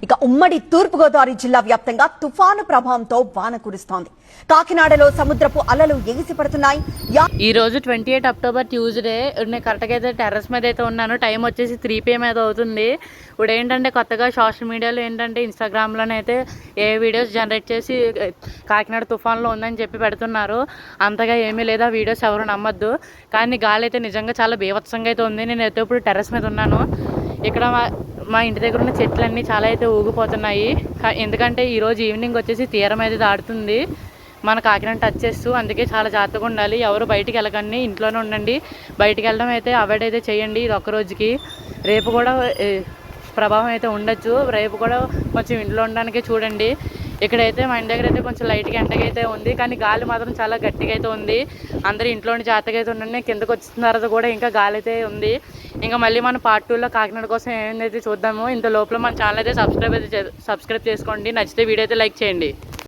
ఇక ఉమ్మడి తూర్పుగోదావరి జిల్లా వ్యాప్తంగా తుఫాను ప్రభావంతో వాన కురుస్తోంది. కాకినాడలో సముద్రపు అలలు ఎగిసిపడుతున్నాయి. ఈ రోజు 28 అక్టోబర్ ట్యూస్డే. నేను కరెక్ట్గా అయితే టెర్రస్ మీద అయితే ఉన్నాను. టైం వచ్చేసి 3 PM అయితే అవుతుంది. ఇప్పుడు ఏంటంటే కొత్తగా సోషల్ మీడియాలో ఏంటంటే ఇన్స్టాగ్రామ్లోనైతే ఏ వీడియోస్ జనరేట్ చేసి కాకినాడ తుఫాన్లో ఉందని చెప్పి పెడుతున్నారు. అంతగా ఏమీ లేదా, వీడియోస్ ఎవరు నమ్మొద్దు. కానీ గాలి అయితే నిజంగా చాలా బీభత్సంగా అయితే ఉంది. నేను అయితే ఇప్పుడు టెర్రస్ మీద ఉన్నాను. ఇక్కడ మా ఇంటి దగ్గర ఉన్న చెట్లన్నీ చాలా అయితే ఊగిపోతున్నాయి. ఎందుకంటే ఈరోజు ఈవినింగ్ వచ్చేసి తీరం అయితే దాటుతుంది మన కాకినాడ టచ్ చేస్తూ. అందుకే చాలా జాగ్రత్తగా ఉండాలి. ఎవరు బయటికి వెళ్ళకండి, ఇంట్లోనే ఉండండి. బయటికి వెళ్ళడం అయితే అవాయిడ్ అయితే చేయండి ఇది ఒక్క రోజుకి. రేపు కూడా ప్రభావం అయితే ఉండొచ్చు. రేపు కూడా కొంచెం ఇంట్లో ఉండడానికే చూడండి. ఇక్కడైతే మా ఇంటి దగ్గర అయితే కొంచెం లైట్గా ఎండగా అయితే ఉంది, కానీ గాలి మాత్రం చాలా గట్టిగా అయితే ఉంది. అందరూ ఇంట్లోని జాగ్రత్తగా అయితే ఉండండి. కిందకు వచ్చిన తర్వాత కూడా ఇంకా గాలి అయితే ఉంది. ఇంకా మళ్ళీ మన పార్ట్ 2లో కాకినాడ కోసం ఏంటైతే చూద్దాము. ఇంత లోపల మన ఛానల్ అయితే సబ్స్క్రైబ్ చేసుకోండి. నచ్చితే వీడియో అయితే లైక్ చేయండి.